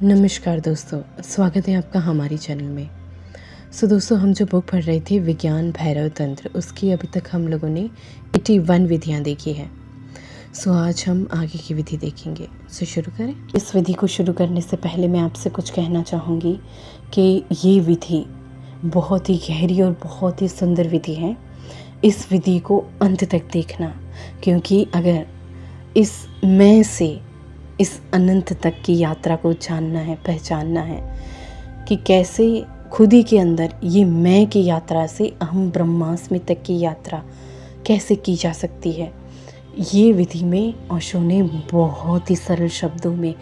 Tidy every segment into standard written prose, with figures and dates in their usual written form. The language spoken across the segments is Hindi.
नमस्कार दोस्तों, स्वागत है आपका हमारी चैनल में। दोस्तों, हम जो बुक पढ़ रहे थे विज्ञान भैरव तंत्र, उसकी अभी तक हम लोगों ने 81 विधियां देखी हैं। आज हम आगे की विधि देखेंगे। शुरू करें। इस विधि को शुरू करने से पहले मैं आपसे कुछ कहना चाहूँगी कि ये विधि बहुत ही गहरी और बहुत ही सुंदर विधि है। इस विधि को अंत तक देखना, क्योंकि अगर इस मैं से इस अनंत तक की यात्रा को जानना है, पहचानना है कि कैसे खुद ही के अंदर ये मैं की यात्रा से अहम ब्रह्मास्मि तक की यात्रा कैसे की जा सकती है, ये विधि में ओशो ने बहुत ही सरल शब्दों में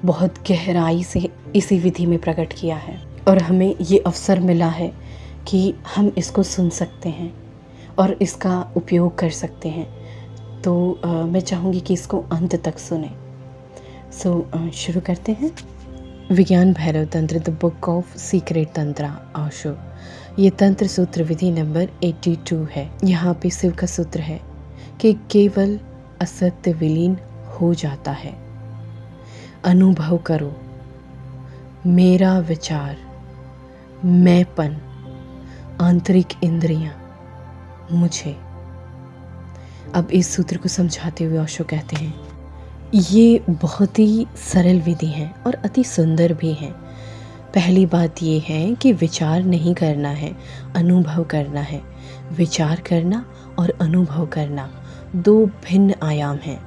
बहुत गहराई से इसी विधि में प्रकट किया है। और हमें ये अवसर मिला है कि हम इसको सुन सकते हैं और इसका उपयोग कर सकते हैं। तो मैं चाहूँगी कि इसको अंत तक सुने। शुरू करते हैं। विज्ञान भैरव तंत्र, the book of secret tantra, Osho. ये तंत्र सूत्र विधि नंबर 82 है। यहाँ पे शिव का सूत्र है कि केवल असत्य विलीन हो जाता है। अनुभव करो मेरा विचार, मैंपन, आंतरिक इंद्रियां मुझे। अब इस सूत्र को समझाते हुए ओशो कहते हैं, ये बहुत ही सरल विधि है और अति सुंदर भी है। पहली बात ये है कि विचार नहीं करना है, अनुभव करना है। विचार करना और अनुभव करना दो भिन्न आयाम हैं।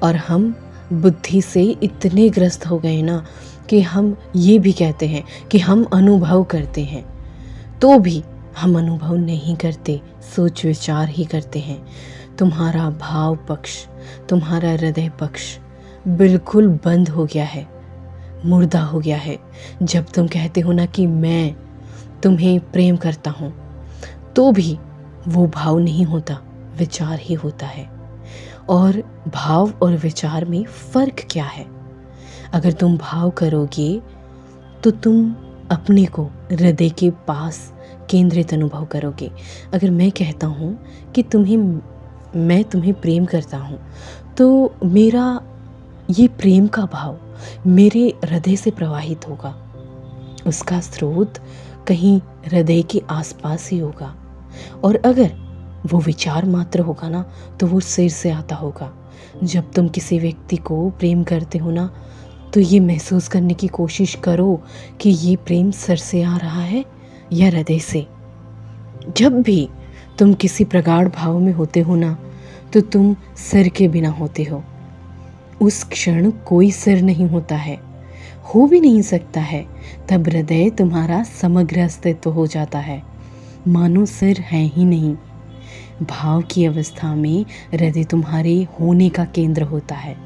और हम बुद्धि से इतने ग्रस्त हो गए ना कि हम ये भी कहते हैं कि हम अनुभव करते हैं, तो भी हम अनुभव नहीं करते, सोच विचार ही करते हैं। तुम्हारा भाव पक्ष, तुम्हारा हृदय पक्ष बिल्कुल बंद हो गया है, मुर्दा हो गया है। जब तुम कहते हो ना कि मैं तुम्हें प्रेम करता हूँ, तो भी वो भाव नहीं होता, विचार ही होता है। और भाव और विचार में फ़र्क क्या है? अगर तुम भाव करोगे तो तुम अपने को हृदय के पास केंद्रित अनुभव करोगे। अगर मैं कहता हूँ कि मैं तुम्हें प्रेम करता हूँ, तो मेरा ये प्रेम का भाव मेरे हृदय से प्रवाहित होगा। उसका स्रोत कहीं हृदय के आसपास ही होगा। और अगर वो विचार मात्र होगा ना, तो वो सिर से आता होगा। जब तुम किसी व्यक्ति को प्रेम करते हो ना, तो ये महसूस करने की कोशिश करो कि ये प्रेम सिर से आ रहा है या हृदय से। जब भी तुम किसी प्रगाढ़ भाव में होते हो ना, तो तुम सिर के बिना होते हो। उस क्षण कोई सिर नहीं होता है, हो भी नहीं सकता है। तब हृदय तुम्हारा समग्र अस्तित्व हो जाता है, मानो सिर है ही नहीं। भाव की अवस्था में हृदय तुम्हारे होने का केंद्र होता है।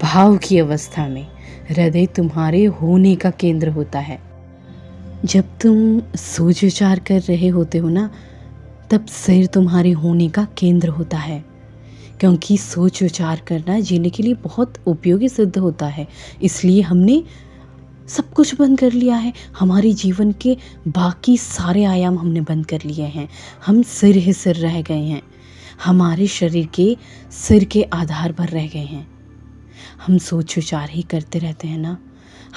भाव की अवस्था में हृदय तुम्हारे होने का केंद्र होता है। जब तुम सोच विचार कर रहे होते हो ना, तब सिर तुम्हारे होने का केंद्र होता है। क्योंकि सोच विचार करना जीने के लिए बहुत उपयोगी सिद्ध होता है। इसलिए हमने सब कुछ बंद कर लिया है। हमारे जीवन के बाकी सारे आयाम हमने बंद कर लिए हैं। हम सिर ही सिर रह गए हैं, हमारे शरीर के सिर के आधार पर रह गए हैं। हम सोच विचार ही करते रहते हैं ना,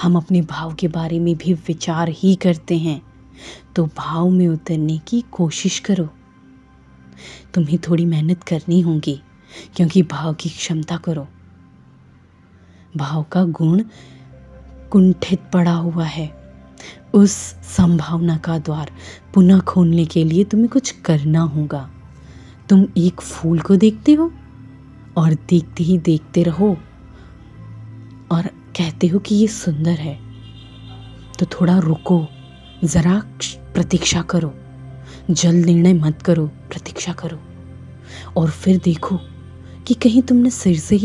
हम अपने भाव के बारे में भी विचार ही करते हैं। तो भाव में उतरने की कोशिश करो। तुम्हें थोड़ी मेहनत करनी होगी, क्योंकि भाव की क्षमता करो। भाव का गुण कुंठित पड़ा हुआ है। उस संभावना का द्वार पुनः खोलने के लिए तुम्हें कुछ करना होगा। तुम एक फूल को देखते हो और देखते ही देखते रहो और कहते हो कि ये सुंदर है, तो थोड़ा रुको, ज़रा प्रतीक्षा करो, जल्द निर्णय मत करो, प्रतीक्षा करो। और फिर देखो कि कहीं तुमने सिर से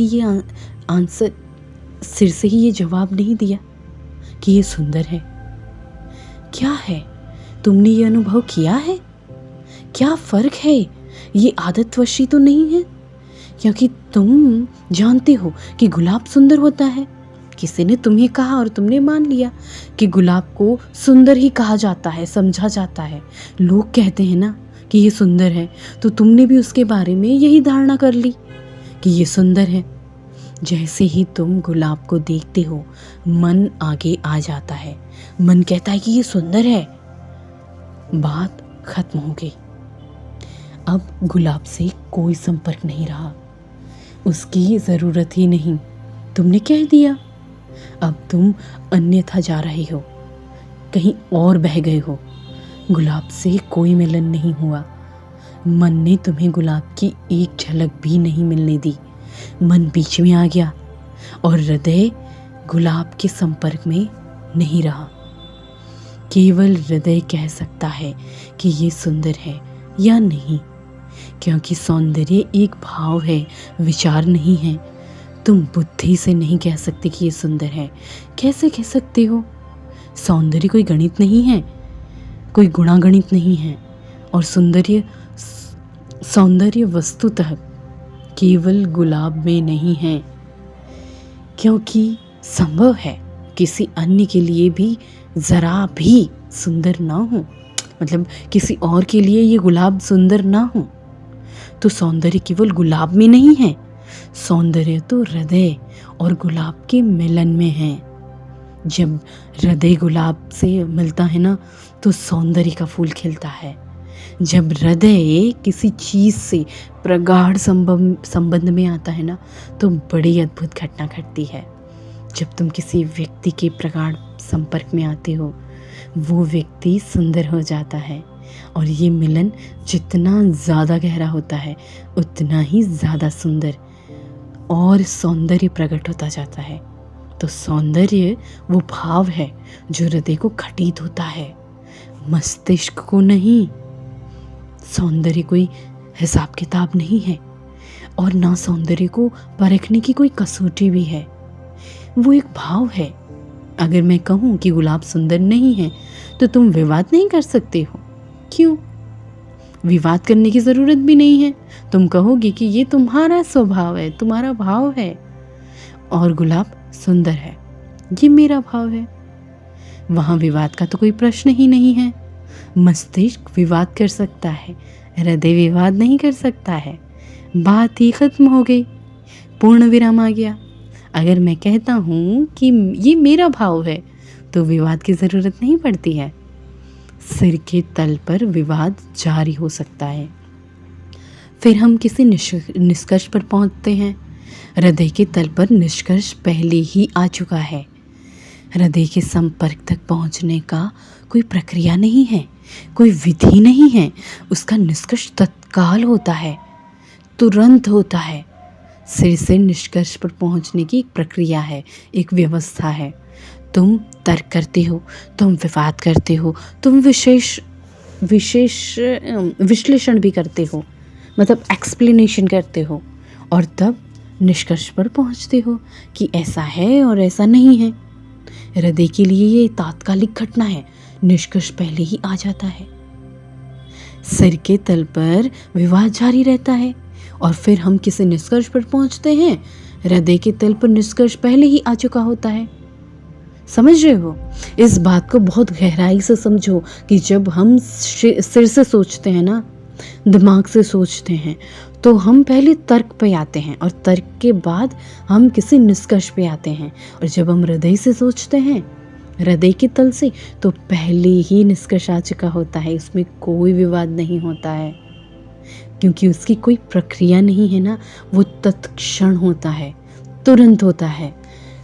ही ये जवाब नहीं दिया कि ये सुंदर है। क्या है? तुमने ये अनुभव किया है? क्या फ़र्क है? ये आदतवशी तो नहीं है, क्योंकि तुम जानते हो कि गुलाब सुंदर होता है। किसी ने तुम्हें कहा और तुमने मान लिया कि गुलाब को सुंदर ही कहा जाता है, समझा जाता है। लोग कहते हैं ना कि ये सुंदर है, तो तुमने भी उसके बारे में यही धारणा कर ली कि ये सुंदर है। जैसे ही तुम गुलाब को देखते हो, मन आगे आ जाता है। मन कहता है कि ये सुंदर है। बात खत्म हो गई। अब गुलाब से कोई संपर्क नहीं रहा, उसकी ज़रूरत ही नहीं, तुमने कह दिया। अब तुम अन्यथा जा रहे हो, कहीं और बह गए हो। गुलाब से कोई मिलन नहीं हुआ। मन ने तुम्हें गुलाब की एक झलक भी नहीं मिलने दी। मन बीच में आ गया और हृदय गुलाब के संपर्क में नहीं रहा। केवल हृदय कह सकता है कि ये सुंदर है या नहीं, क्योंकि सौंदर्य एक भाव है, विचार नहीं है। तुम बुद्धि से नहीं कह सकते कि ये सुंदर है। कैसे कह सकते हो? सौंदर्य कोई गणित नहीं है, कोई गुणागणित नहीं है। और सौंदर्य वस्तुतः केवल गुलाब में नहीं है, क्योंकि संभव है किसी अन्य के लिए भी ज़रा भी सुंदर ना हो, मतलब किसी और के लिए ये गुलाब सुंदर ना हो। तो सौंदर्य केवल गुलाब में नहीं है, सौंदर्य तो हृदय और गुलाब के मिलन में है। जब हृदय गुलाब से मिलता है ना, तो सौंदर्य का फूल खिलता है। जब हृदय किसी चीज़ से प्रगाढ़ संबंध में आता है ना, तो बड़ी अद्भुत घटना घटती है। जब तुम किसी व्यक्ति के प्रगाढ़ संपर्क में आते हो, वो व्यक्ति सुंदर हो जाता है। और ये मिलन जितना ज़्यादा गहरा होता है, उतना ही ज़्यादा सुंदर और सौंदर्य प्रकट होता जाता है। तो सौंदर्य वो भाव है जो हृदय को घटित होता है, मस्तिष्क को नहीं। सौंदर्य कोई हिसाब किताब नहीं है, और ना सौंदर्य को परखने की कोई कसौटी भी है। वो एक भाव है। अगर मैं कहूँ कि गुलाब सुंदर नहीं है, तो तुम विवाद नहीं कर सकते हो। क्यों? विवाद करने की ज़रूरत भी नहीं है। तुम कहोगे कि ये तुम्हारा स्वभाव है, तुम्हारा भाव है, और गुलाब सुंदर है, ये मेरा भाव है। वहाँ विवाद का तो कोई प्रश्न ही नहीं है। मस्तिष्क विवाद कर सकता है, हृदय विवाद नहीं कर सकता है। बात ही खत्म हो गई, पूर्ण विराम आ गया। अगर मैं कहता हूँ कि ये मेरा भाव है, तो विवाद की ज़रूरत नहीं पड़ती है। सिर के तल पर विवाद जारी हो सकता है। फिर हम किसी निष्कर्ष पर पहुँचते हैं। हृदय के तल पर निष्कर्ष पहले ही आ चुका है। हृदय के संपर्क तक पहुँचने का कोई प्रक्रिया नहीं है, कोई विधि नहीं है। उसका निष्कर्ष तत्काल होता है, तुरंत होता है। सिर से निष्कर्ष पर पहुँचने की एक प्रक्रिया है, एक व्यवस्था है। तुम तर्क करते हो, तुम विवाद करते हो, तुम विश्लेषण भी करते हो, मतलब एक्सप्लेनेशन करते हो, और तब निष्कर्ष पर पहुँचते हो कि ऐसा है और ऐसा नहीं है। हृदय के लिए ये तात्कालिक घटना है, निष्कर्ष पहले ही आ जाता है। सिर के तल पर विवाद जारी रहता है, और फिर हम किसी निष्कर्ष पर पहुंचते हैं। हृदय के तल पर निष्कर्ष पहले ही आ चुका होता है। समझ रहे हो? इस बात को बहुत गहराई से समझो कि जब हम सिर से सोचते हैं ना, दिमाग से सोचते हैं, तो हम पहले तर्क पे आते हैं, और तर्क के बाद हम किसी निष्कर्ष पे आते हैं। और जब हम हृदय से सोचते हैं, हृदय के तल से, तो पहले ही निष्कर्ष आ चुका होता है। इसमें कोई विवाद नहीं होता है, क्योंकि उसकी कोई प्रक्रिया नहीं है ना, वो तत्क्षण होता है, तुरंत होता है।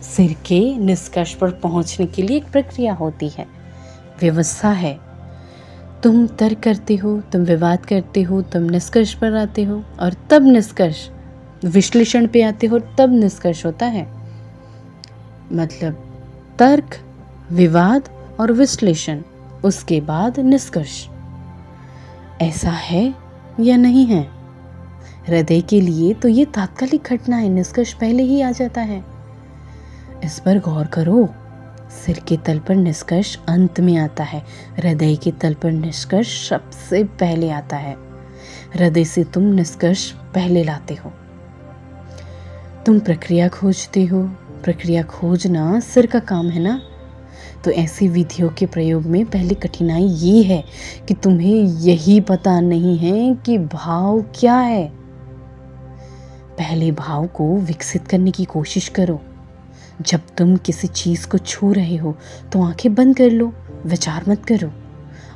सिर के निष्कर्ष पर पहुंचने के लिए एक प्रक्रिया होती है, व्यवस्था है। तुम तर्क करते हो, तुम विवाद करते हो, तुम निष्कर्ष पर आते हो, और तब निष्कर्ष विश्लेषण पे आते हो, तब निष्कर्ष होता है। मतलब तर्क, विवाद और विश्लेषण, उसके बाद निष्कर्ष। ऐसा है या नहीं है? हृदय के लिए तो ये तात्कालिक घटना है, निष्कर्ष पहले ही आ जाता है। इस पर गौर करो। सिर के तल पर निष्कर्ष अंत में आता है, हृदय के तल पर निष्कर्ष सबसे पहले आता है। हृदय से तुम निष्कर्ष पहले लाते हो। तुम प्रक्रिया खोजते हो, प्रक्रिया खोजना सिर का काम है ना। तो ऐसी विधियों के प्रयोग में पहली कठिनाई ये है कि तुम्हें यही पता नहीं है कि भाव क्या है। पहले भाव को विकसित करने की कोशिश करो। जब तुम किसी चीज़ को छू रहे हो तो आंखें बंद कर लो, विचार मत करो,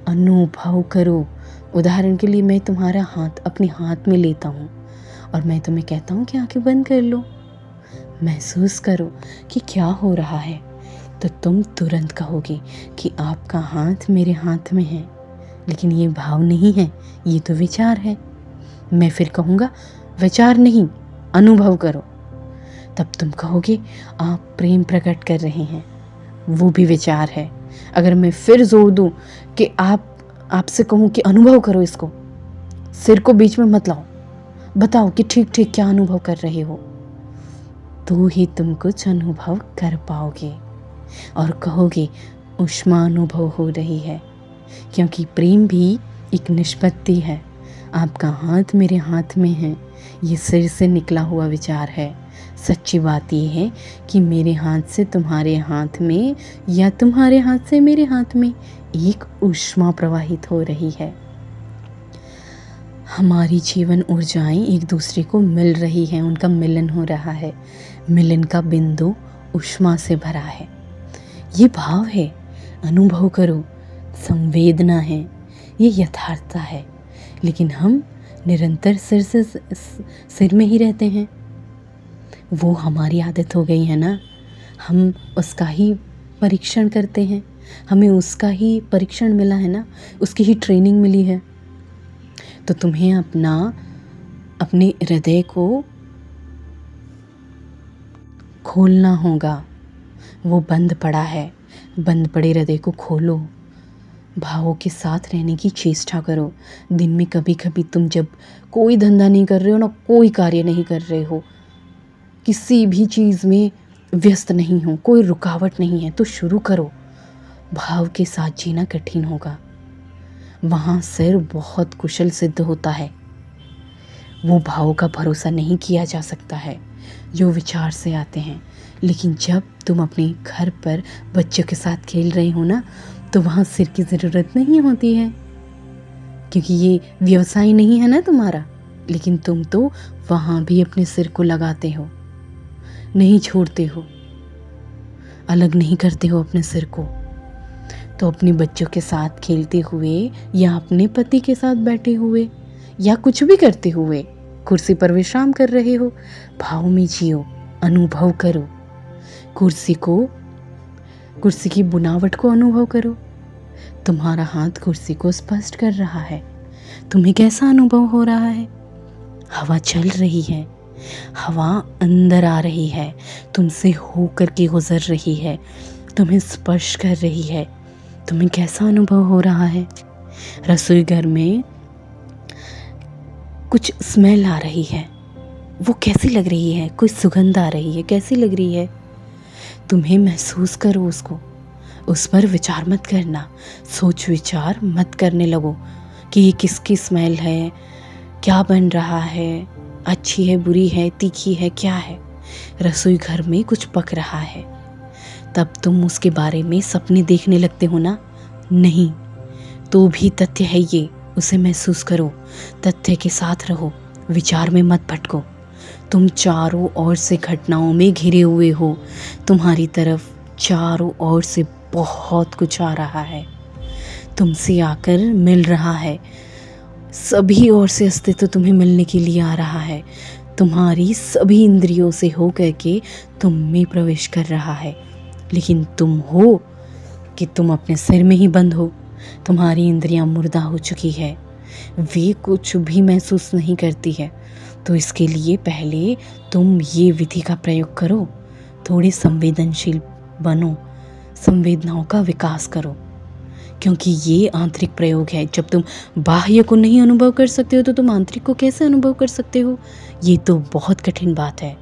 अनुभव करो। उदाहरण के लिए मैं तुम्हारा हाथ अपने हाथ में लेता हूँ और मैं तुम्हें कहता हूँ कि आंखें बंद कर लो, महसूस करो कि क्या हो रहा है। तो तुम तुरंत कहोगे कि आपका हाथ मेरे हाथ में है, लेकिन ये भाव नहीं है, ये तो विचार है। मैं फिर कहूँगा विचार नहीं, अनुभव करो। तब तुम कहोगे आप प्रेम प्रकट कर रहे हैं, वो भी विचार है। अगर मैं फिर जोर दूं कि आपसे कहूँ कि अनुभव करो इसको, सिर को बीच में मत लाओ, बताओ कि ठीक ठीक क्या अनुभव कर रहे हो, तो ही तुम कुछ अनुभव कर पाओगे और कहोगे ऊष्मा अनुभव हो रही है। क्योंकि प्रेम भी एक निष्पत्ति है। आपका हाथ मेरे हाथ में है, ये सिर से निकला हुआ विचार है। सच्ची बात ये है कि मेरे हाथ से तुम्हारे हाथ में या तुम्हारे हाथ से मेरे हाथ में एक ऊष्मा प्रवाहित हो रही है। हमारी जीवन ऊर्जाएं एक दूसरे को मिल रही हैं, उनका मिलन हो रहा है। मिलन का बिंदु ऊष्मा से भरा है। ये भाव है, अनुभव करो, संवेदना है, ये यथार्थता है। लेकिन हम निरंतर सिर में ही रहते हैं। वो हमारी आदत हो गई है ना, हम उसका ही परीक्षण करते हैं, हमें उसका ही परीक्षण मिला है ना, उसकी ही ट्रेनिंग मिली है। तो तुम्हें अपने हृदय को खोलना होगा। वो बंद पड़ा है, बंद पड़े हृदय को खोलो। भावों के साथ रहने की चेष्टा करो। दिन में कभी कभी तुम जब कोई धंधा नहीं कर रहे हो ना, कोई कार्य नहीं कर रहे हो, किसी भी चीज़ में व्यस्त नहीं हो, कोई रुकावट नहीं है, तो शुरू करो। भाव के साथ जीना कठिन होगा, वहाँ सिर बहुत कुशल सिद्ध होता है। वो भावों का भरोसा नहीं किया जा सकता है जो विचार से आते हैं। लेकिन जब तुम अपने घर पर बच्चों के साथ खेल रहे हो ना, तो वहाँ सिर की ज़रूरत नहीं होती है, क्योंकि ये व्यवसाय नहीं है ना तुम्हारा। लेकिन तुम तो वहाँ भी अपने सिर को लगाते हो, नहीं छोड़ते हो, अलग नहीं करते हो अपने सिर को। तो अपने बच्चों के साथ खेलते हुए या अपने पति के साथ बैठे हुए या कुछ भी करते हुए कुर्सी पर विश्राम कर रहे हो, भाव में जियो, अनुभव करो। कुर्सी की बुनावट को अनुभव करो। तुम्हारा हाथ कुर्सी को स्पर्श कर रहा है, तुम्हें कैसा अनुभव हो रहा है? हवा चल रही है, हवा अंदर आ रही है, तुमसे होकर के गुजर रही है, तुम्हें स्पर्श कर रही है, तुम्हें कैसा अनुभव हो रहा है? रसोई घर में कुछ स्मेल आ रही है, वो कैसी लग रही है? कोई सुगंध आ रही है, कैसी लग रही है? तुम्हें महसूस करो उसको, उस पर विचार मत करना, सोच विचार मत करने लगो कि ये किसकी स्मेल है, क्या बन रहा है, अच्छी है, बुरी है, तीखी है, क्या है। रसोई घर में कुछ पक रहा है, तब तुम उसके बारे में सपने देखने लगते हो ना? नहीं, तो भी तथ्य है ये, उसे महसूस करो, तथ्य के साथ रहो, विचार में मत भटको। तुम चारों ओर से घटनाओं में घिरे हुए हो, तुम्हारी तरफ चारों ओर से बहुत कुछ आ रहा है, तुमसे आकर मिल रहा है, सभी ओर से अस्तित्व तुम्हें मिलने के लिए आ रहा है, तुम्हारी सभी इंद्रियों से हो करके तुम में प्रवेश कर रहा है। लेकिन तुम हो कि तुम अपने सिर में ही बंद हो, तुम्हारी इंद्रियां मुर्दा हो चुकी है, वे कुछ भी महसूस नहीं करती है। तो इसके लिए पहले तुम ये विधि का प्रयोग करो, थोड़ी संवेदनशील बनो, संवेदनाओं का विकास करो, क्योंकि ये आंतरिक प्रयोग है। जब तुम बाह्य को नहीं अनुभव कर सकते हो तो तुम आंतरिक को कैसे अनुभव कर सकते हो? ये तो बहुत कठिन बात है,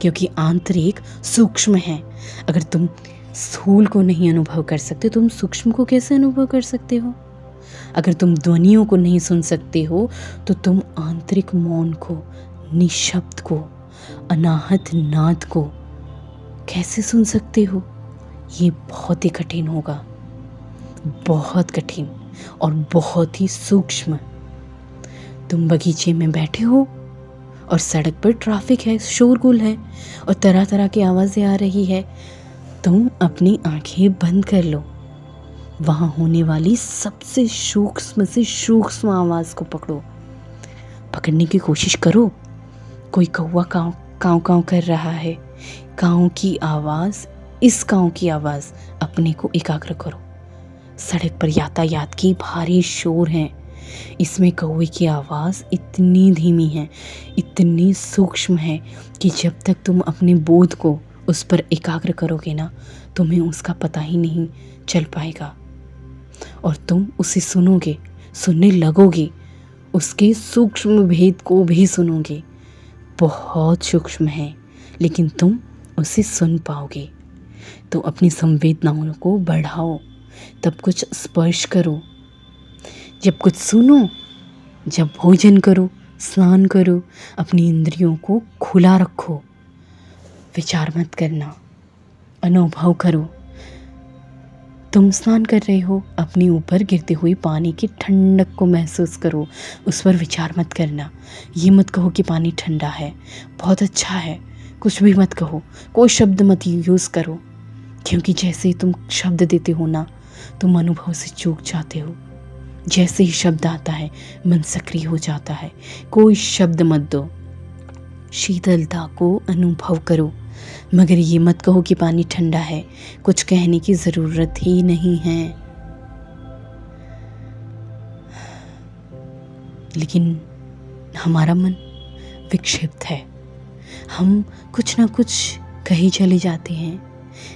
क्योंकि आंतरिक सूक्ष्म है। अगर तुम स्थूल को नहीं अनुभव कर सकते, तुम सूक्ष्म को कैसे अनुभव कर सकते हो? अगर तुम ध्वनियों को नहीं सुन सकते हो तो तुम आंतरिक मौन को, निशब्द को, अनाहत नाद को कैसे सुन सकते हो? ये बहुत ही कठिन होगा, बहुत कठिन और बहुत ही सूक्ष्म। तुम बगीचे में बैठे हो और सड़क पर ट्रैफिक है, शोरगुल है और तरह तरह की आवाज़ें आ रही है। तुम अपनी आंखें बंद कर लो, वहाँ होने वाली सबसे सूक्ष्म से सूक्ष्म आवाज़ को पकड़ने की कोशिश करो। कोई कौवा काँव काँव काँव कर रहा है। काँव की आवाज़, इस काँव की आवाज़ अपने को एकाग्र करो। सड़क पर यातायात की भारी शोर है, इसमें कौवे की आवाज़ इतनी धीमी है, इतनी सूक्ष्म है कि जब तक तुम अपने बोध को उस पर एकाग्र करोगे ना, तुम्हें उसका पता ही नहीं चल पाएगा और तुम उसे सुनने लगोगे, उसके सूक्ष्म भेद को भी सुनोगे। बहुत सूक्ष्म है लेकिन तुम उसे सुन पाओगे। तो अपनी संवेदनाओं को बढ़ाओ, तब कुछ स्पर्श करो, जब कुछ सुनो, जब भोजन करो, स्नान करो, अपनी इंद्रियों को खुला रखो। विचार मत करना, अनुभव करो। तुम स्नान कर रहे हो, अपने ऊपर गिरते हुए पानी की ठंडक को महसूस करो, उस पर विचार मत करना। ये मत कहो कि पानी ठंडा है, बहुत अच्छा है, कुछ भी मत कहो, कोई शब्द मत यूज़ करो, क्योंकि जैसे ही तुम शब्द देते हो ना, तुम अनुभव से चूक जाते हो। जैसे ही शब्द आता है मन सक्रिय हो जाता है। कोई शब्द मत दो, शीतलता को अनुभव करो, मगर ये मत कहो कि पानी ठंडा है, कुछ कहने की ज़रूरत ही नहीं है। लेकिन हमारा मन विक्षिप्त है, हम कुछ ना कुछ कहीं चले जाते हैं।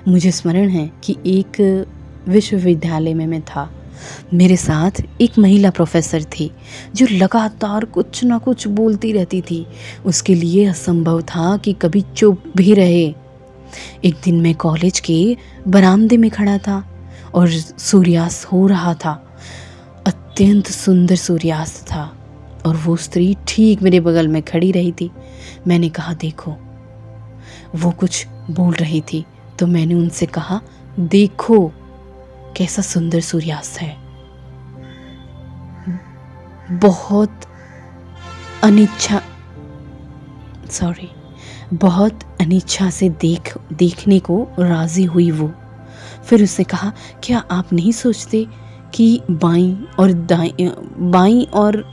मुझे स्मरण है कि एक विश्वविद्यालय में मैं था, मेरे साथ एक महिला प्रोफेसर थी जो लगातार कुछ ना कुछ बोलती रहती थी। उसके लिए असंभव था कि कभी चुप भी रहे। एक दिन मैं कॉलेज के बरामदे में खड़ा था और सूर्यास्त हो रहा था। अत्यंत सुंदर सूर्यास्त था और वो स्त्री ठीक मेरे बगल में खड़ी रही थी। मैंने कहा, देखो, वो कुछ बोल रही थी तो मैंने उनसे कहा, देखो कैसा सुंदर सूर्यास्त है। बहुत अनिच्छा से देखने को राजी हुई वो। फिर उसने कहा, क्या आप नहीं सोचते कि बाईं और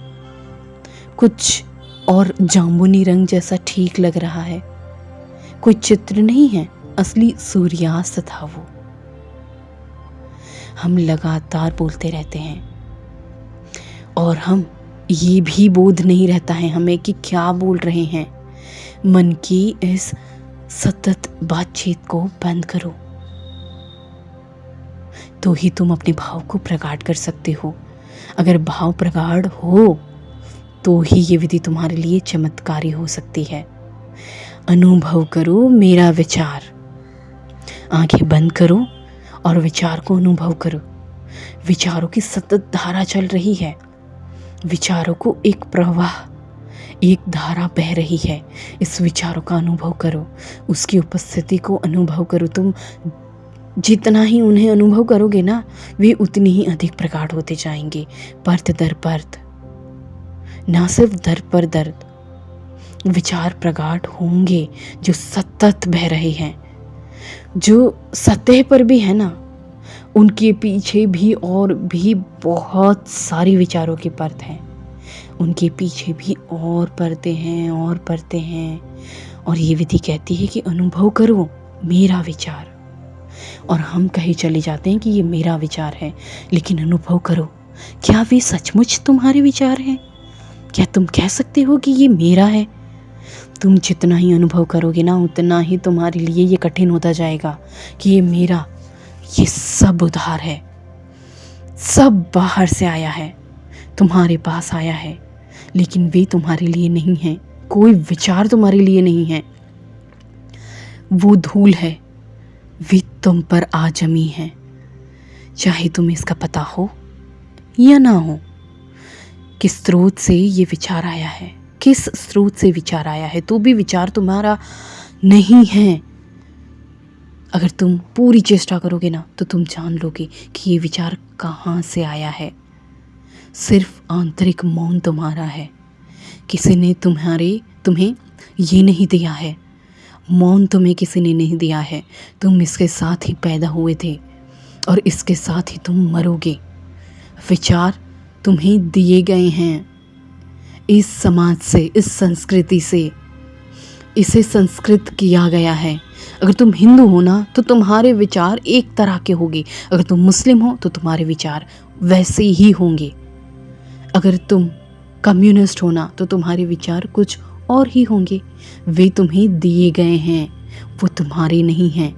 कुछ और जामुनी रंग जैसा ठीक लग रहा है? कोई चित्र नहीं है, असली सूर्यास्त था वो। हम लगातार बोलते रहते हैं और हम ये भी बोध नहीं रहता है हमें कि क्या बोल रहे हैं। मन की इस सतत बातचीत को बंद करो, तो ही तुम अपने भाव को प्रगाढ़ कर सकते हो। अगर भाव प्रगाढ़ हो तो ही ये विधि तुम्हारे लिए चमत्कारी हो सकती है। अनुभव करो मेरा विचार, आंखें बंद करो और विचार को अनुभव करो। विचारों की सतत धारा चल रही है, विचारों को एक प्रवाह, एक धारा बह रही है। इस विचारों का अनुभव करो, उसकी उपस्थिति को अनुभव करो। तुम जितना ही उन्हें अनुभव करोगे ना, वे उतनी ही अधिक प्रगाढ़ होते जाएंगे, परत दर परत, ना सिर्फ दर पर दर्द। विचार प्रगाढ़ होंगे जो सतत बह रहे हैं, जो सतह पर भी है ना, उनके पीछे भी और भी बहुत सारी विचारों की परत हैं। उनके पीछे भी और परतें हैं और परतें हैं। और ये विधि कहती है कि अनुभव करो मेरा विचार। और हम कहीं चले जाते हैं कि ये मेरा विचार है, लेकिन अनुभव करो, क्या वे सचमुच तुम्हारे विचार हैं? क्या तुम कह सकते हो कि ये मेरा है? तुम जितना ही अनुभव करोगे ना, उतना ही तुम्हारे लिए ये कठिन होता जाएगा कि ये मेरा, ये सब उधार है, सब बाहर से आया है, तुम्हारे पास आया है, लेकिन वे तुम्हारे लिए नहीं है। कोई विचार तुम्हारे लिए नहीं है, वो धूल है, वे तुम पर आ जमी है, चाहे तुम्हें इसका पता हो या ना हो। किस स्रोत से ये विचार आया है, किस स्रोत से विचार आया है, तो भी विचार तुम्हारा नहीं है। अगर तुम पूरी चेष्टा करोगे ना, तो तुम जान लोगे कि ये विचार कहाँ से आया है। सिर्फ आंतरिक मौन तुम्हारा है। किसी ने तुम्हें ये नहीं दिया है, मौन तुम्हें किसी ने नहीं दिया है। तुम इसके साथ ही पैदा हुए थे और इसके साथ ही तुम मरोगे। विचार तुम्हें दिए गए हैं इस समाज से, इस संस्कृति से, इसे संस्कृत किया गया है। अगर तुम हिंदू हो ना तो तुम्हारे विचार एक तरह के होंगे, अगर तुम मुस्लिम हो तो तुम्हारे विचार वैसे ही होंगे, अगर तुम कम्युनिस्ट हो ना तो तुम्हारे विचार कुछ और ही होंगे। वे तुम्हें दिए गए हैं, वो तुम्हारे नहीं हैं।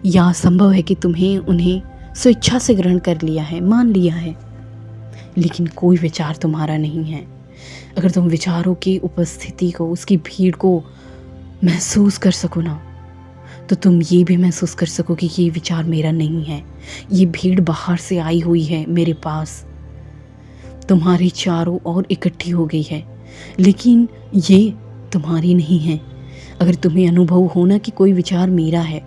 या संभव है कि तुम्हें उन्हें स्वेच्छा से ग्रहण कर लिया है, मान लिया है, लेकिन कोई विचार तुम्हारा नहीं है। अगर तुम विचारों की उपस्थिति को, उसकी भीड़ को महसूस कर सको ना तो तुम ये भी महसूस कर सकोगे कि ये विचार मेरा नहीं है, ये भीड़ बाहर से आई हुई है मेरे पास, तुम्हारी चारों ओर इकट्ठी हो गई है, लेकिन ये तुम्हारी नहीं है। अगर तुम्हें अनुभव हो ना कि कोई विचार मेरा है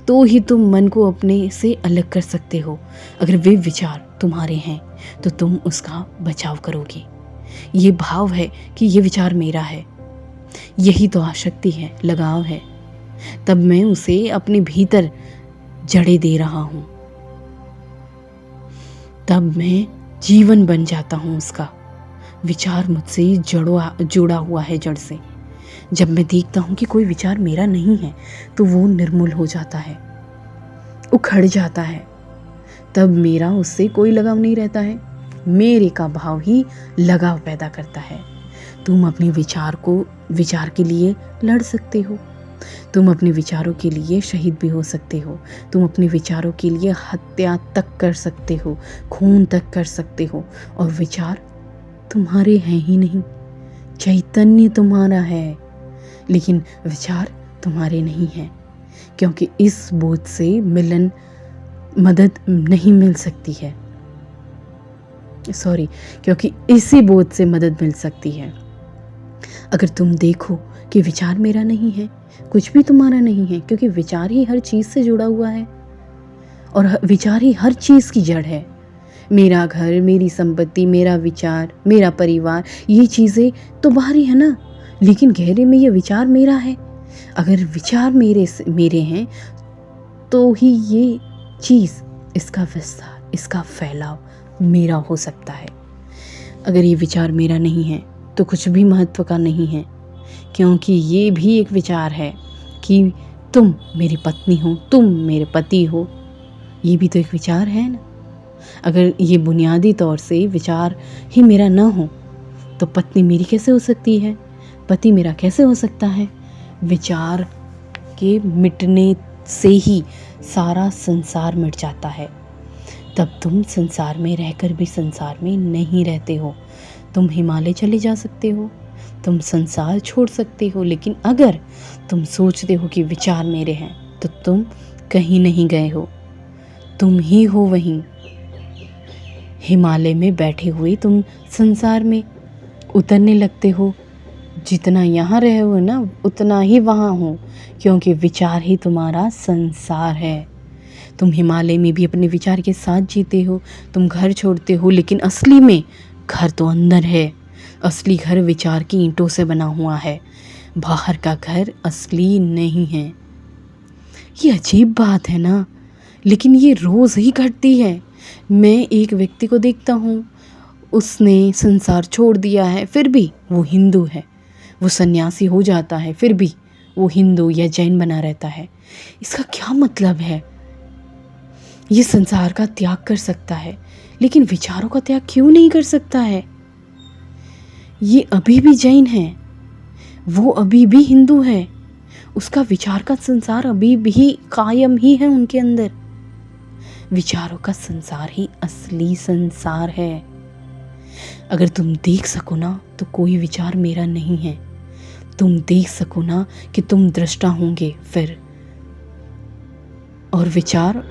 तो ही तुम मन को अपने से अलग कर सकते हो। अगर वे विचार तुम्हारे हैं तो तुम उसका बचाव करोगे। ये भाव है कि ये विचार मेरा है, यही तो आसक्ति है, लगाव है। तब मैं उसे अपने भीतर जड़े दे रहा हूं, तब मैं जीवन बन जाता हूं उसका। विचार मुझसे जुड़ा हुआ है जड़ से। जब मैं देखता हूं कि कोई विचार मेरा नहीं है तो वो निर्मूल हो जाता है, उखड़ जाता है। तब मेरा उससे कोई लगाव नहीं रहता है, मेरे का भाव ही लगाव पैदा करता है। तुम अपने विचार के लिए लड़ सकते हो, तुम अपने विचारों के लिए शहीद भी हो सकते हो, तुम अपने विचारों के लिए हत्या तक कर सकते हो, खून तक कर सकते हो। और विचार तुम्हारे हैं ही नहीं, चैतन्य तुम्हारा है, लेकिन विचार तुम्हारे नहीं हैं, क्योंकि इस बोध से मदद नहीं मिल सकती है। क्योंकि इसी बोध से मदद मिल सकती है। अगर तुम देखो कि विचार मेरा नहीं है, कुछ भी तुम्हारा नहीं है, क्योंकि विचार ही हर चीज़ से जुड़ा हुआ है और विचार ही हर चीज़ की जड़ है। मेरा घर, मेरी संपत्ति, मेरा विचार, मेरा परिवार, ये चीज़ें तो बाहरी है ना, लेकिन गहरे में ये विचार मेरा है। अगर विचार मेरे हैं तो ही ये चीज़, इसका विस्तार, इसका फैलाव मेरा हो सकता है। अगर ये विचार मेरा नहीं है तो कुछ भी महत्व का नहीं है, क्योंकि ये भी एक विचार है कि तुम मेरी पत्नी हो, तुम मेरे पति हो, ये भी तो एक विचार है ना। अगर ये बुनियादी तौर से विचार ही मेरा ना हो तो पत्नी मेरी कैसे हो सकती है, पति मेरा कैसे हो सकता है। विचार के मिटने से ही सारा संसार मिट जाता है। तब तुम संसार में रहकर भी संसार में नहीं रहते हो। तुम हिमालय चले जा सकते हो, तुम संसार छोड़ सकते हो, लेकिन अगर तुम सोचते हो कि विचार मेरे हैं तो तुम कहीं नहीं गए हो, तुम ही हो वहीं हिमालय में बैठे हुए। तुम संसार में उतरने लगते हो, जितना यहाँ रहे हो ना उतना ही वहाँ हो, क्योंकि विचार ही तुम्हारा संसार है। तुम हिमालय में भी अपने विचार के साथ जीते हो, तुम घर छोड़ते हो, लेकिन असली में घर तो अंदर है। असली घर विचार की ईंटों से बना हुआ है, बाहर का घर असली नहीं है। ये अजीब बात है ना, लेकिन ये रोज़ ही घटती है। मैं एक व्यक्ति को देखता हूँ, उसने संसार छोड़ दिया है, फिर भी वो हिंदू है। वो सन्यासी हो जाता है, फिर भी वो हिंदू या जैन बना रहता है। इसका क्या मतलब है? ये संसार का त्याग कर सकता है, लेकिन विचारों का त्याग क्यों नहीं कर सकता है? ये अभी भी जैन है, वो अभी भी हिंदू है, उसका विचार का संसार अभी भी कायम ही है उनके अंदर। विचारों का संसार ही असली संसार है। अगर तुम देख सको ना तो कोई विचार मेरा नहीं है। तुम देख सको ना कि तुम दृष्टा होंगे फिर, और विचार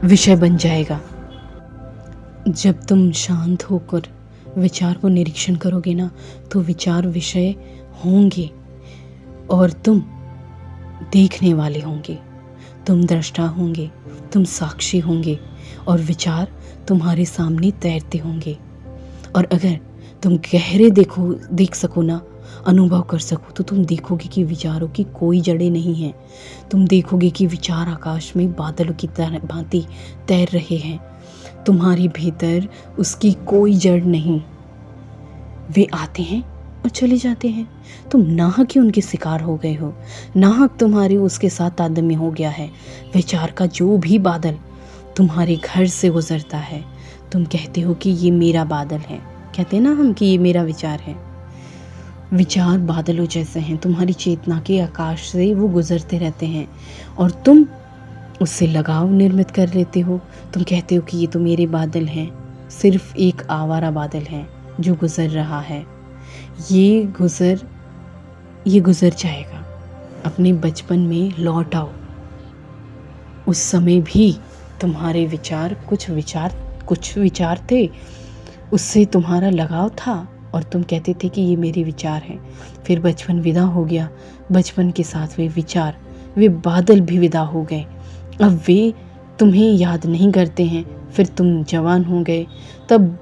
विषय बन जाएगा। जब तुम शांत होकर विचार को निरीक्षण करोगे ना तो विचार विषय होंगे और तुम देखने वाले होंगे, तुम दृष्टा होंगे, तुम साक्षी होंगे और विचार तुम्हारे सामने तैरते होंगे। और अगर तुम गहरे देख सको ना अनुभव कर सको तो तुम देखोगे कि विचारों की कोई जड़ें नहीं हैं। तुम देखोगे कि विचार आकाश में बादलों की तरह भांति तैर रहे हैं। तुम्हारे भीतर उसकी कोई जड़ नहीं। वे आते हैं और चले जाते हैं। तुम नाहक ही उनके शिकार हो गए हो, नाहक तुम्हारी उसके साथ तादात्म्य हो गया है। विचार का जो भी बादल तुम्हारे घर से गुजरता है, तुम कहते हो कि ये मेरा बादल है। कहते हैं ना हम कि ये मेरा विचार है। विचार बादलों जैसे हैं, तुम्हारी चेतना के आकाश से वो गुजरते रहते हैं और तुम उससे लगाव निर्मित कर लेते हो। तुम कहते हो कि ये तो मेरे बादल हैं, सिर्फ एक आवारा बादल है जो गुजर रहा है। ये गुजर जाएगा। अपने बचपन में लौट आओ। उस समय भी तुम्हारे विचार कुछ विचार थे, उससे तुम्हारा लगाव था और तुम कहते थे कि ये मेरे विचार हैं। फिर बचपन विदा हो गया, बचपन के साथ वे विचार, वे बादल भी विदा हो गए। अब वे तुम्हें याद नहीं करते हैं। फिर तुम जवान हो गए, तब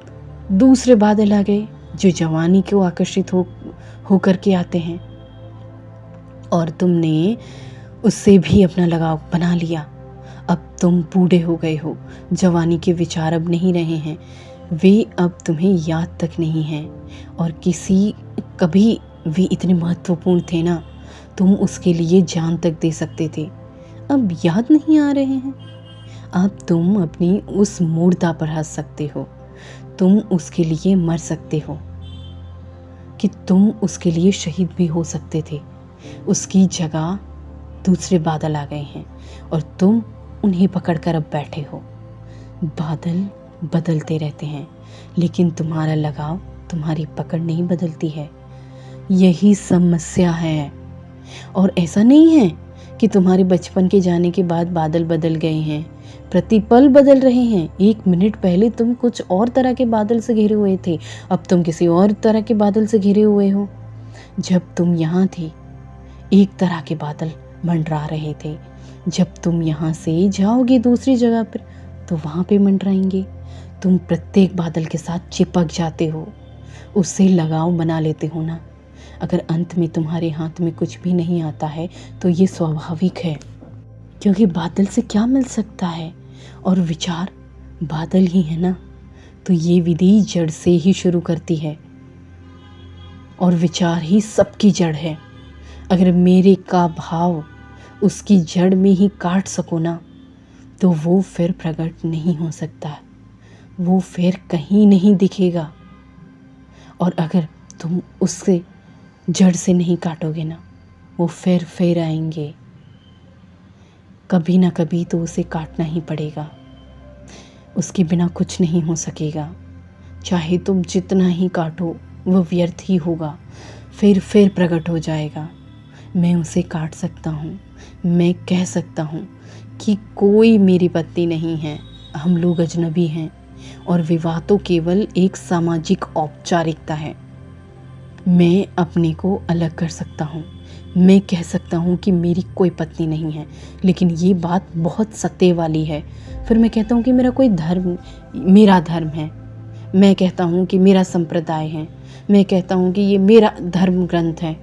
दूसरे बादल आ गए जो जवानी को आकर्षित हो करके आते हैं और तुमने उससे भी अपना लगाव बना लिया। अब तुम बूढ़े हो गए हो, जवानी के विचार अब नहीं रहे हैं, वे अब तुम्हें याद तक नहीं हैं। और कभी वे इतने महत्वपूर्ण थे ना, तुम उसके लिए जान तक दे सकते थे, अब याद नहीं आ रहे हैं। अब तुम अपनी उस मूर्खता पर हंस सकते हो, तुम उसके लिए मर सकते हो कि तुम उसके लिए शहीद भी हो सकते थे। उसकी जगह दूसरे बादल आ गए हैं और तुम उन्हें पकड़कर अब बैठे हो। बादल बदलते रहते हैं लेकिन तुम्हारा लगाव, तुम्हारी पकड़ नहीं बदलती है। यही समस्या है। और ऐसा नहीं है कि तुम्हारे बचपन के जाने के बाद बादल बदल गए हैं, प्रतिपल बदल रहे हैं। 1 मिनट पहले तुम कुछ और तरह के बादल से घिरे हुए थे, अब तुम किसी और तरह के बादल से घिरे हुए हो। जब तुम यहाँ थे, एक तरह के बादल मंडरा रहे थे। जब तुम यहाँ से जाओगे दूसरी जगह पर, तो वहाँ पे मंडराएंगे। तुम प्रत्येक बादल के साथ चिपक जाते हो, उससे लगाव बना लेते हो ना। अगर अंत में तुम्हारे हाथ में कुछ भी नहीं आता है तो ये स्वाभाविक है, क्योंकि बादल से क्या मिल सकता है, और विचार बादल ही है ना। तो ये विधि जड़ से ही शुरू करती है और विचार ही सबकी जड़ है। अगर मेरे का भाव उसकी जड़ में ही काट सको ना, तो वो फिर प्रकट नहीं हो सकता, वो फिर कहीं नहीं दिखेगा। और अगर तुम उससे जड़ से नहीं काटोगे ना, वो फिर आएंगे। कभी ना कभी तो उसे काटना ही पड़ेगा, उसके बिना कुछ नहीं हो सकेगा। चाहे तुम जितना ही काटो, वो व्यर्थ ही होगा, फिर प्रकट हो जाएगा। मैं उसे काट सकता हूँ, मैं कह सकता हूँ कि कोई मेरी पत्नी नहीं है, हम लोग अजनबी हैं और विवाह तो केवल एक सामाजिक औपचारिकता है। मैं अपने को अलग कर सकता हूँ, मैं कह सकता हूँ कि मेरी कोई पत्नी नहीं है, लेकिन ये बात बहुत सत्य वाली है। फिर मैं कहता हूँ कि मेरा धर्म है, मैं कहता हूँ कि मेरा संप्रदाय है, मैं कहता हूँ कि ये मेरा धर्म ग्रंथ है,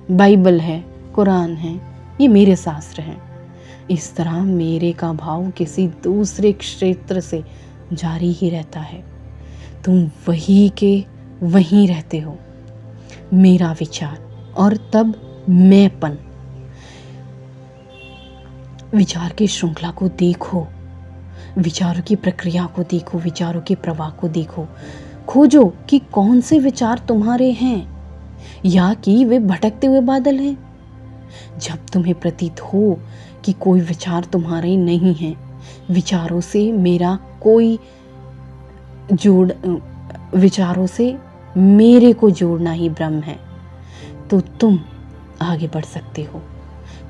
बाइबल है, कुरान है, ये मेरे शास्त्र हैं। इस तरह मेरे का भाव किसी दूसरे क्षेत्र से जारी ही रहता है। तुम वही के वहीं रहते हो, मेरा विचार और तब मैंपन। विचार की श्रृंखला को देखो, विचारों की प्रक्रिया को देखो, विचारों के प्रवाह को देखो। खोजो कि कौन से विचार तुम्हारे हैं या कि वे भटकते हुए बादल हैं। जब तुम्हें प्रतीत हो कि कोई विचार तुम्हारे नहीं है, विचारों से मेरे को जोड़ना ही ब्रह्म है, तो तुम आगे बढ़ सकते हो।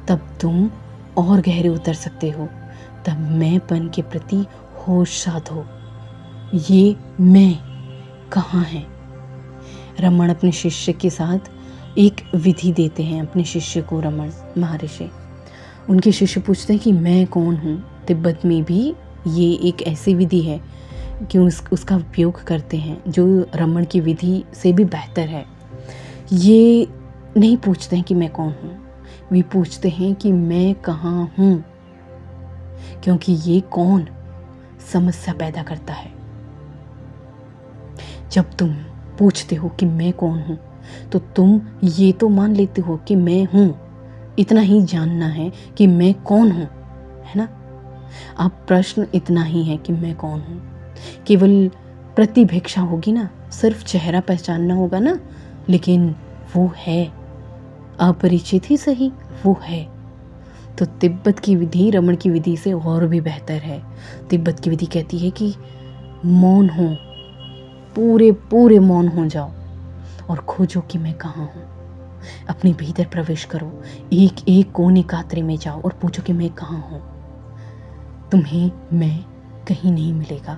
तब तुम और गहरे उतर सकते हो। तब मैंपन के प्रति होश साधो, ये मैं कहाँ है। रमण अपने शिष्य के साथ एक विधि देते हैं, अपने शिष्य को रमण महर्षि। उनके शिष्य पूछते हैं कि मैं कौन हूँ। तिब्बत में भी ये एक ऐसी विधि है कि उसका उपयोग करते हैं जो रमण की विधि से भी बेहतर है। ये नहीं पूछते हैं कि मैं कौन हूँ, वे पूछते हैं कि मैं कहाँ हूँ, क्योंकि ये कौन समस्या पैदा करता है। जब तुम पूछते हो कि मैं कौन हूँ तो तुम ये तो मान लेते हो कि मैं हूँ, इतना ही जानना है कि मैं कौन हूँ, है ना। अब प्रश्न इतना ही है कि मैं कौन हूँ। केवल प्रतिभिक्षा होगी ना, सिर्फ चेहरा पहचानना होगा ना, लेकिन वो है, अपरिचित ही सही, वो है। तो तिब्बत की विधि रमण की विधि से और भी बेहतर है। तिब्बत की विधि कहती है कि मौन हो, पूरे पूरे मौन हो जाओ और खोजो कि मैं कहाँ हूँ। अपने भीतर प्रवेश करो, एक एक कोने कातरे में जाओ और पूछो कि मैं कहाँ हूँ। तुम्हें मैं कहीं नहीं मिलेगा,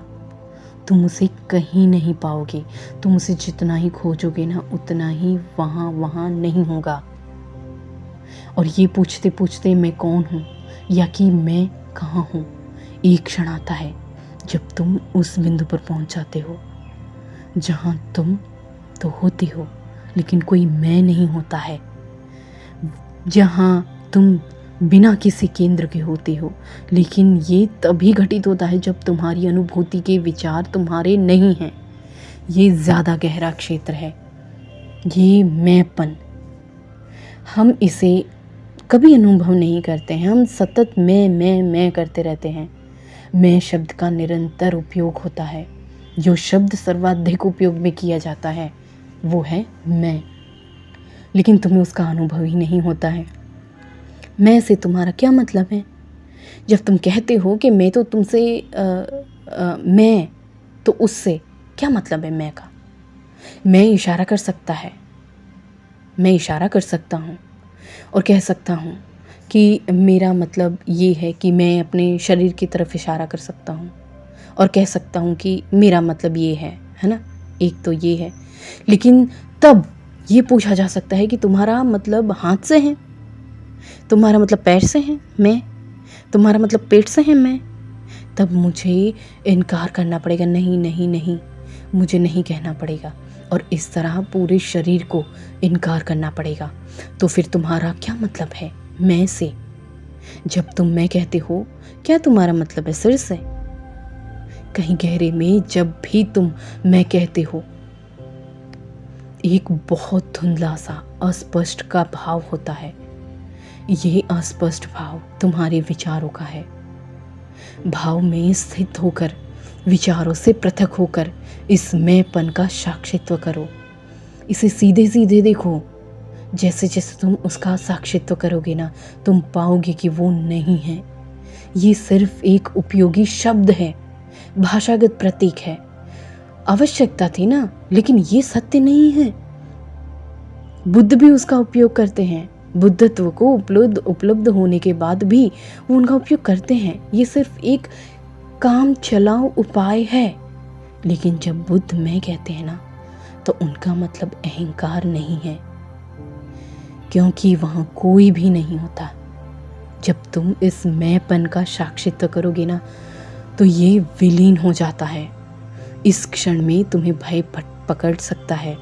तुम उसे कहीं नहीं पाओगे। तुम उसे जितना ही खोजोगे ना, उतना ही वहाँ नहीं होगा। और ये पूछते पूछते मैं कौन हूँ या कि मैं कहाँ हूँ, एक क्षण आता है जब तुम उस बिंदु पर पहुँच जाते हो जहाँ तुम तो होते हो लेकिन कोई मैं नहीं होता है, जहाँ तुम बिना किसी केंद्र के होते हो। लेकिन ये तभी घटित होता है जब तुम्हारी अनुभूति के विचार तुम्हारे नहीं हैं। ये ज़्यादा गहरा क्षेत्र है, ये मैंपन। हम इसे कभी अनुभव नहीं करते हैं, हम सतत मैं करते रहते हैं। मैं शब्द का निरंतर उपयोग होता है। जो शब्द सर्वाधिक उपयोग में किया जाता है वो है मैं, लेकिन तुम्हें उसका अनुभव ही नहीं होता है। मैं से तुम्हारा क्या मतलब है? जब तुम कहते हो कि मैं तो तुमसे मैं, तो उससे क्या मतलब है मैं का? मैं इशारा कर सकता है, मैं इशारा कर सकता हूँ और कह सकता हूँ कि मेरा मतलब ये है कि मैं अपने शरीर की तरफ इशारा कर सकता हूँ और कह सकता हूँ कि मेरा मतलब ये है ना। एक तो ये है, लेकिन तब ये पूछा जा सकता है कि तुम्हारा मतलब हाथ से है, तुम्हारा मतलब पैर से है मैं, तुम्हारा मतलब पेट से है मैं। तब मुझे इनकार करना पड़ेगा, नहीं, मुझे नहीं कहना पड़ेगा और इस तरह पूरे शरीर को इनकार करना पड़ेगा। तो फिर तुम्हारा क्या मतलब है मैं से? जब तुम मैं कहते हो, क्या तुम्हारा मतलब है सिर से? कहीं गहरे में जब भी तुम मैं कहते हो, एक बहुत धुंधला सा अस्पष्ट का भाव होता है। ये अस्पष्ट भाव तुम्हारे विचारों का है। भाव में स्थित होकर, विचारों से पृथक होकर इस मैंपन का साक्षित्व करो। इसे सीधे सीधे देखो। जैसे जैसे तुम उसका साक्षित्व करोगे ना, तुम पाओगे कि वो नहीं है। ये सिर्फ एक उपयोगी शब्द है, भाषागत प्रतीक है। आवश्यकता थी ना, लेकिन ये सत्य नहीं है। बुद्ध भी उसका उपयोग करते हैं। बुद्धत्व को उपलब्ध होने के बाद भी वो उनका उपयोग करते हैं। ये सिर्फ एक काम चलाओ उपाय है। लेकिन जब बुद्ध मैं कहते हैं ना, तो उनका मतलब अहंकार नहीं है, क्योंकि वहाँ कोई भी नहीं होता। जब तुम इस मैंपन का साक्षित्व करोगे ना, तो ये विलीन हो जाता है। इस क्षण में तुम्हें भय पकड़ सकता है,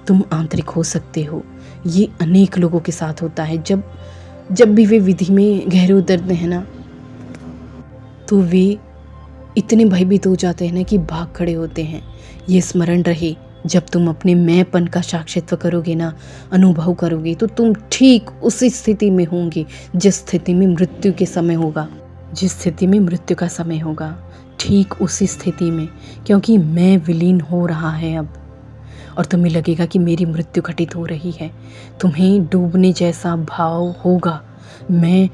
तुम आंतरिक हो सकते हो। ये अनेक लोगों के साथ होता है। जब भी वे विधि में गहरे उतरते हैं ना, तो वे इतने भयभीत हो जाते हैं ना कि भाग खड़े होते हैं। ये स्मरण रहे, जब तुम अपने मैंपन का साक्षित्व करोगे ना, अनुभव करोगे, तो तुम ठीक उसी स्थिति में होंगे जिस स्थिति में मृत्यु के समय होगा, जिस स्थिति में मृत्यु का समय होगा, ठीक उसी स्थिति में। क्योंकि मैं विलीन हो रहा है अब, और तुम्हें लगेगा कि मेरी मृत्यु घटित हो रही है। तुम्हें डूबने जैसा भाव होगा, मैं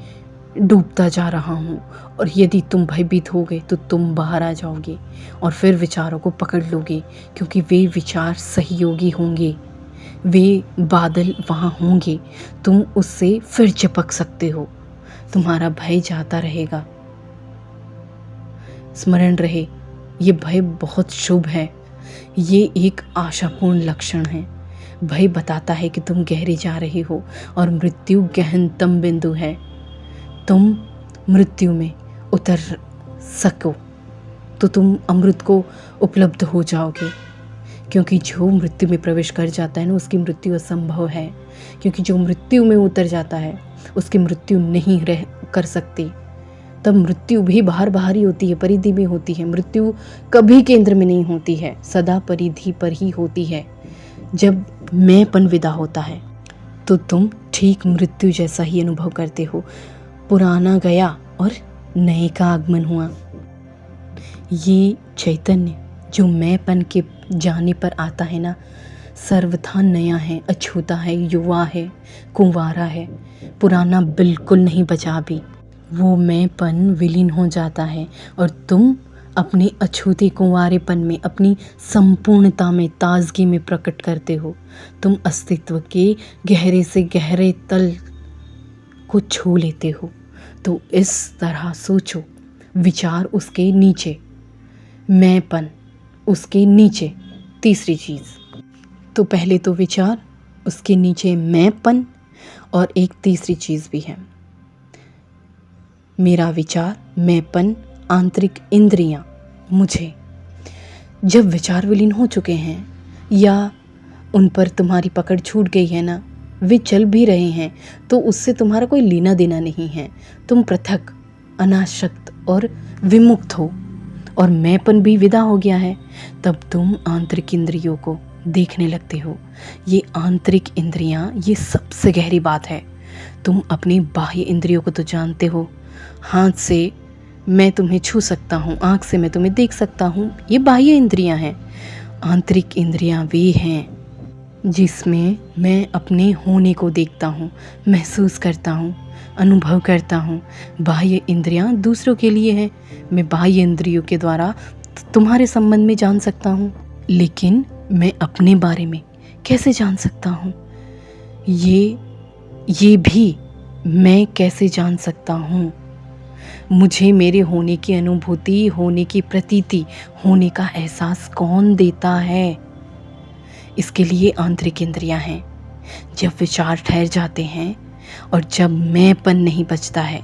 डूबता जा रहा हूँ। और यदि तुम भयभीत हो गए तो तुम बाहर आ जाओगे और फिर विचारों को पकड़ लोगे, क्योंकि वे विचार सहयोगी होंगे, वे बादल वहाँ होंगे। तुम उससे फिर चिपक सकते हो, तुम्हारा भय जाता रहेगा। स्मरण रहे, ये भय बहुत शुभ है, ये एक आशापूर्ण लक्षण है। भय बताता है कि तुम गहरे जा रहे हो और मृत्यु गहनतम बिंदु है। तुम मृत्यु में उतर सको तो तुम अमृत को उपलब्ध हो जाओगे, क्योंकि जो मृत्यु में प्रवेश कर जाता है ना, उसकी मृत्यु असंभव है। क्योंकि जो मृत्यु में उतर जाता है उसकी मृत्यु नहीं रह कर सकती। तब मृत्यु भी बाहर बाहर ही होती है, परिधि में होती है। मृत्यु कभी केंद्र में नहीं होती है, सदा परिधि पर ही होती है। जब मैंपन विदा होता है तो तुम ठीक मृत्यु जैसा ही अनुभव करते हो। पुराना गया और नए का आगमन हुआ। ये चैतन्य जो मैंपन के जाने पर आता है ना, सर्वथा नया है, अछूता है, युवा है, कुंवारा है। पुराना बिल्कुल नहीं बचा भी। वो मैंपन विलीन हो जाता है और तुम अपने अछूते कुंवारेपन में, अपनी संपूर्णता में, ताजगी में प्रकट करते हो। तुम अस्तित्व के गहरे से गहरे तल को छू लेते हो। तो इस तरह सोचो, विचार उसके नीचे, मैंपन उसके नीचे, तीसरी चीज़। तो पहले तो विचार, उसके नीचे मैंपन, और एक तीसरी चीज़ भी है, मेरा विचार, मैंपन, आंतरिक इंद्रियां, मुझे। जब विचार विलीन हो चुके हैं या उन पर तुम्हारी पकड़ छूट गई है ना, वे चल भी रहे हैं तो उससे तुम्हारा कोई लेना देना नहीं है। तुम पृथक, अनासक्त और विमुक्त हो, और मैंपन भी विदा हो गया है। तब तुम आंतरिक इंद्रियों को देखने लगते हो। ये आंतरिक इंद्रियां, ये सबसे गहरी बात है। तुम अपनी बाह्य इंद्रियों को तो जानते हो, हाथ से मैं तुम्हें छू सकता हूँ, आँख से मैं तुम्हें देख सकता हूँ, ये बाह्य इंद्रियां हैं। आंतरिक इंद्रियां वे हैं जिसमें मैं अपने होने को देखता हूँ, महसूस करता हूँ, अनुभव करता हूँ। बाह्य इंद्रियां दूसरों के लिए हैं। मैं बाह्य इंद्रियों के द्वारा तुम्हारे संबंध में जान सकता हूँ, लेकिन मैं अपने बारे में कैसे जान सकता हूँ? ये भी मैं कैसे जान सकता हूँ? मुझे मेरे होने की अनुभूति, होने की प्रतीति, होने का एहसास कौन देता है? इसके लिए आंतरिक इंद्रियां हैं। जब विचार ठहर जाते हैं और जब मैंपन नहीं बचता है,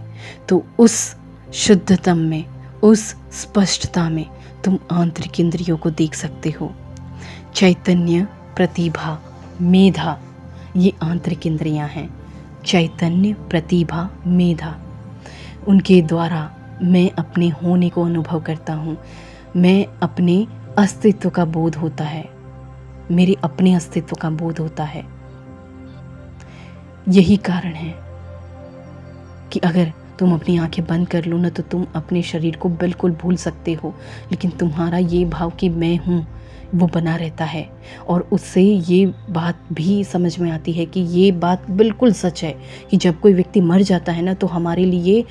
तो उस शुद्धतम में, उस स्पष्टता में तुम आंतरिक इंद्रियों को देख सकते हो। चैतन्य, प्रतिभा, मेधा, ये आंतरिक इंद्रियां हैं। चैतन्य, प्रतिभा, मेधा, उनके द्वारा मैं अपने होने को अनुभव करता हूँ। मैं अपने अस्तित्व का बोध होता है, मेरे अपने अस्तित्व का बोध होता है। यही कारण है कि अगर तुम अपनी आंखें बंद कर लो ना, तो तुम अपने शरीर को बिल्कुल भूल सकते हो, लेकिन तुम्हारा ये भाव कि मैं हूँ वो बना रहता है। और उससे ये बात भी समझ में आती है कि ये बात बिल्कुल सच है कि जब कोई व्यक्ति मर जाता है ना, तो हमारे लिए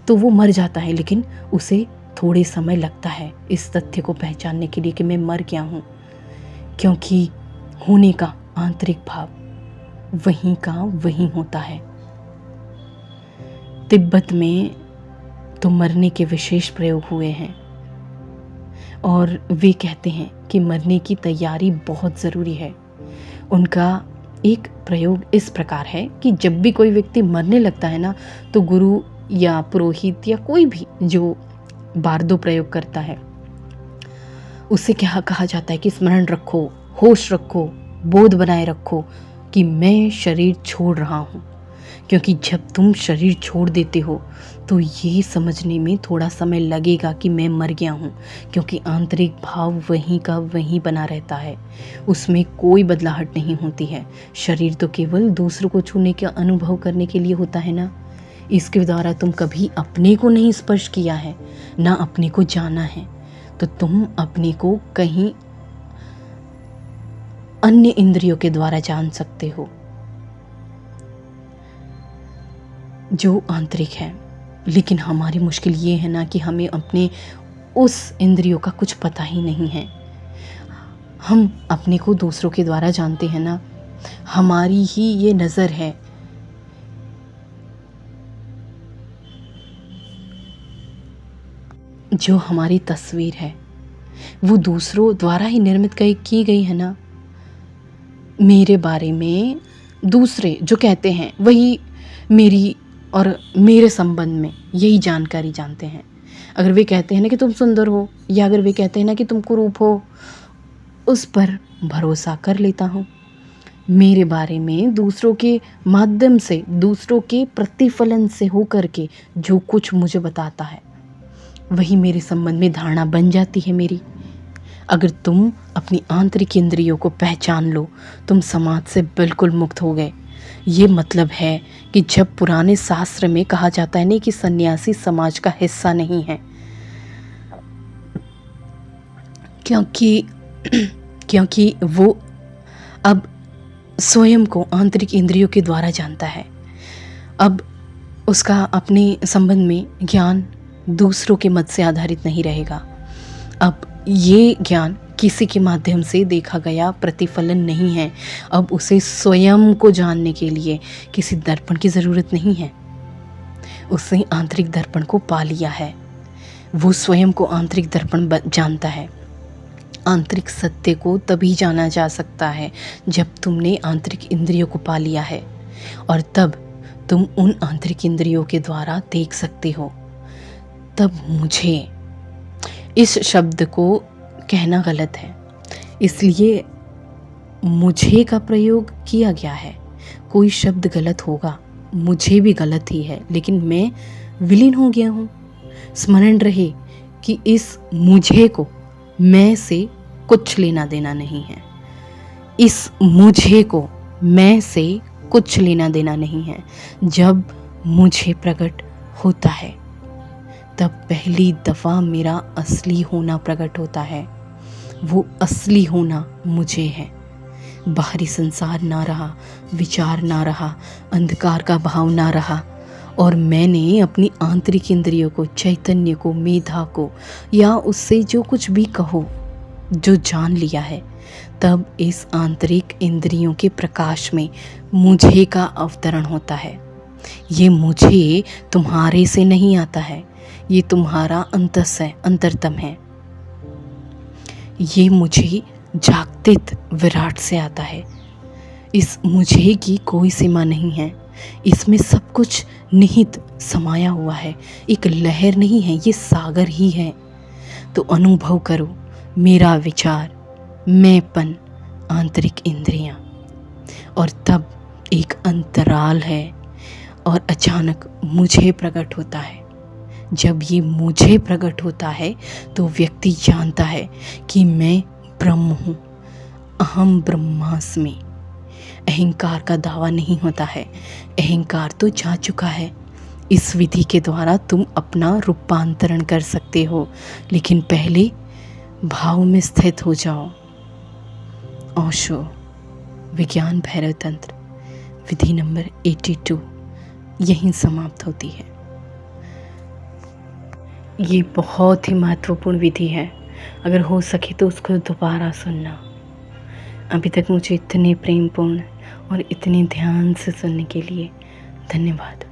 तो वो मर जाता है, लेकिन उसे थोड़े समय लगता है इस तथ्य को पहचानने के लिए कि मैं मर गया हूँ। क्योंकि होने का आंतरिक भाव वहीं का वहीं होता है। तिब्बत में तो मरने के विशेष प्रयोग हुए हैं और वे कहते हैं कि मरने की तैयारी बहुत ज़रूरी है। उनका एक प्रयोग इस प्रकार है कि जब भी कोई व्यक्ति मरने लगता है ना, तो गुरु या पुरोहित या कोई भी जो बारदो प्रयोग करता है, उससे क्या कहा जाता है कि स्मरण रखो, होश रखो, बोध बनाए रखो कि मैं शरीर छोड़ रहा हूँ। क्योंकि जब तुम शरीर छोड़ देते हो तो ये समझने में थोड़ा समय लगेगा कि मैं मर गया हूँ, क्योंकि आंतरिक भाव वहीं का वहीं बना रहता है, उसमें कोई बदलाहट नहीं होती है। शरीर तो केवल दूसरों को छूने का अनुभव करने के लिए होता है ना, इसके द्वारा तुम कभी अपने को नहीं स्पर्श किया है, ना अपने को जाना है। तो तुम अपने को कहीं अन्य इंद्रियों के द्वारा जान सकते हो जो आंतरिक है। लेकिन हमारी मुश्किल ये है ना कि हमें अपने उस इंद्रियों का कुछ पता ही नहीं है। हम अपने को दूसरों के द्वारा जानते हैं ना, हमारी ही ये नज़र है। जो हमारी तस्वीर है वो दूसरों द्वारा ही निर्मित की गई है ना। मेरे बारे में दूसरे जो कहते हैं वही मेरी और मेरे संबंध में यही जानकारी जानते हैं। अगर वे कहते हैं ना कि तुम सुंदर हो, या अगर वे कहते हैं ना कि तुम कुरूप हो, उस पर भरोसा कर लेता हूँ। मेरे बारे में दूसरों के माध्यम से, दूसरों के प्रतिफलन से होकर के जो कुछ मुझे बताता है वही मेरे संबंध में धारणा बन जाती है मेरी। अगर तुम अपनी आंतरिक इंद्रियों को पहचान लो, तुम समाज से बिल्कुल मुक्त हो गए। ये मतलब है कि जब पुराने शास्त्र में कहा जाता है नहीं कि सन्यासी समाज का हिस्सा नहीं है, क्योंकि वो अब स्वयं को आंतरिक इंद्रियों के द्वारा जानता है। अब उसका अपने संबंध में ज्ञान दूसरों के मत से आधारित नहीं रहेगा। अब ये ज्ञान किसी के माध्यम से देखा गया प्रतिफलन नहीं है। अब उसे स्वयं को जानने के लिए किसी दर्पण की ज़रूरत नहीं है। उसने आंतरिक दर्पण को पा लिया है। वो स्वयं को आंतरिक दर्पण जानता है। आंतरिक सत्य को तभी जाना जा सकता है जब तुमने आंतरिक इंद्रियों को पा लिया है, और तब तुम उन आंतरिक इंद्रियों के द्वारा देख सकते हो। तब मुझे, इस शब्द को कहना गलत है, इसलिए मुझे का प्रयोग किया गया है। कोई शब्द गलत होगा, मुझे भी गलत ही है, लेकिन मैं विलीन हो गया हूँ। स्मरण रहे कि इस मुझे को मैं से कुछ लेना देना नहीं है। इस मुझे को मैं से कुछ लेना देना नहीं है। जब मुझे प्रकट होता है तब पहली दफ़ा मेरा असली होना प्रकट होता है। वो असली होना मुझे है। बाहरी संसार ना रहा, विचार ना रहा, अंधकार का भाव ना रहा, और मैंने अपनी आंतरिक इंद्रियों को, चैतन्य को, मेधा को, या उससे जो कुछ भी कहो, जो जान लिया है। तब इस आंतरिक इंद्रियों के प्रकाश में मुझे का अवतरण होता है। ये मुझे तुम्हारे से नहीं आता है, ये तुम्हारा अंतस है, अंतरतम है। ये मुझे जागतिक विराट से आता है। इस मुझे की कोई सीमा नहीं है। इसमें सब कुछ निहित समाया हुआ है। एक लहर नहीं है, ये सागर ही है। तो अनुभव करो मेरा विचार, मैंपन, आंतरिक इंद्रियां, और तब एक अंतराल है और अचानक मुझे प्रकट होता है। जब ये मुझे प्रकट होता है तो व्यक्ति जानता है कि मैं ब्रह्म हूँ, अहम ब्रह्मास्मि। अहंकार का दावा नहीं होता है, अहंकार तो जा चुका है। इस विधि के द्वारा तुम अपना रूपांतरण कर सकते हो, लेकिन पहले भाव में स्थित हो जाओ। ओशो, विज्ञान भैरव तंत्र, विधि नंबर 82 यहीं समाप्त होती है। ये बहुत ही महत्वपूर्ण विधि है। अगर हो सके तो उसको दोबारा सुनना। अभी तक मुझे इतने प्रेमपूर्ण और इतने ध्यान से सुनने के लिए धन्यवाद।